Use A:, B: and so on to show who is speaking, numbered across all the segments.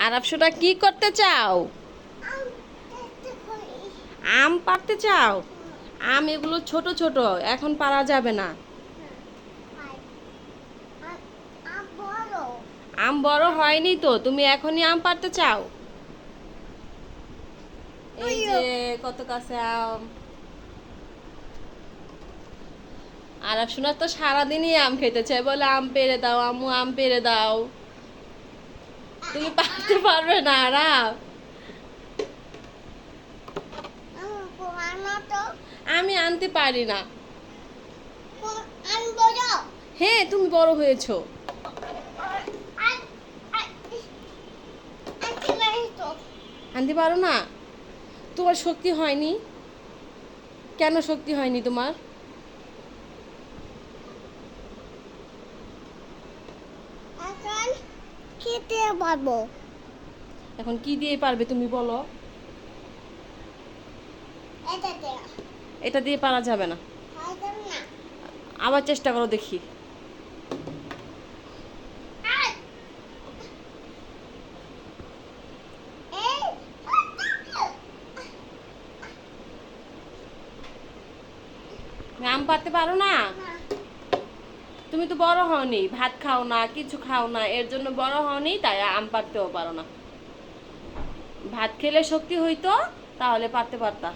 A: আর আপসুটা কি করতে চাও? আম পাড়তে চাও? আম এগুলো ছোট ছোট, এখন পারা যাবে না। আম বড় হয়নি তো, তুমি এখনই আম পাড়তে চাও? এই যে কত কাছে আম। আর আপসুনা তো সারাদিনই আম খেতে চায়, বলে আম পেড়ে দাও আম্মু, আম পেড়ে দাও। তুমি পারতে পারবে না আরাম। আমি আনতে পারি না। হ্যাঁ, তুমি বড় হয়েছো। আনতে পারো না? তোমার শক্তি হয়নি? কেন শক্তি হয়নি তোমার?
B: খেতে পারবো।
A: এখন কি দিয়ে পারবে তুমি বলো? এটা দিয়ে পারা যাবে না। আবার চেষ্টা করো দেখি। আম পারতে পারো না? তুমি তো বড় হওনি, ভাত খাও না, কিছু খাও না, এর জন্য বড় হওনি, তাই আম পারতেও পারো না। ভাত খেলে শক্তি হইতো, তাহলে পারতে পারতা।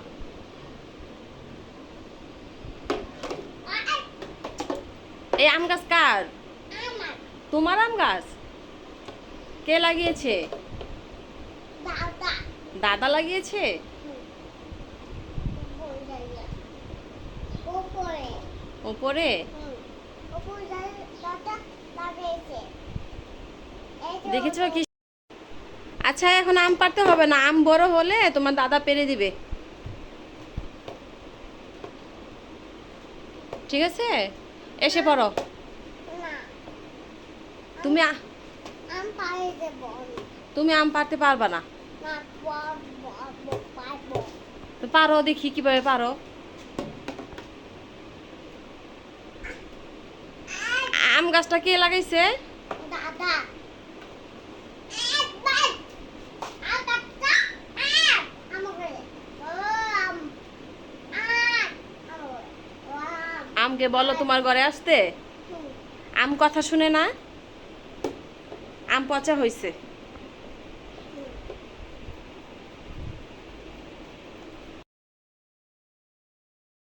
A: এই আম গাছ কার? তোমার আম গাছ? কে লাগিয়েছে? দাদা লাগিয়েছে? ওপরে? দেখেছো কি? আচ্ছা, এখন আম পারতে হবে না, আম বড় হলে তোমার দাদা পেরে দিবে। ঠিক আছে, এসে পড়ো। তুমি তুমি আম পারতে পারবা না। তো পারো, দেখি কিভাবে পারো। আম গাছটা কে লাগাইছে?
B: দাদা।
A: আমকে বলো তোমার ঘরে আসতে। আম কথা শুনে না, আম পচা হয়েছে।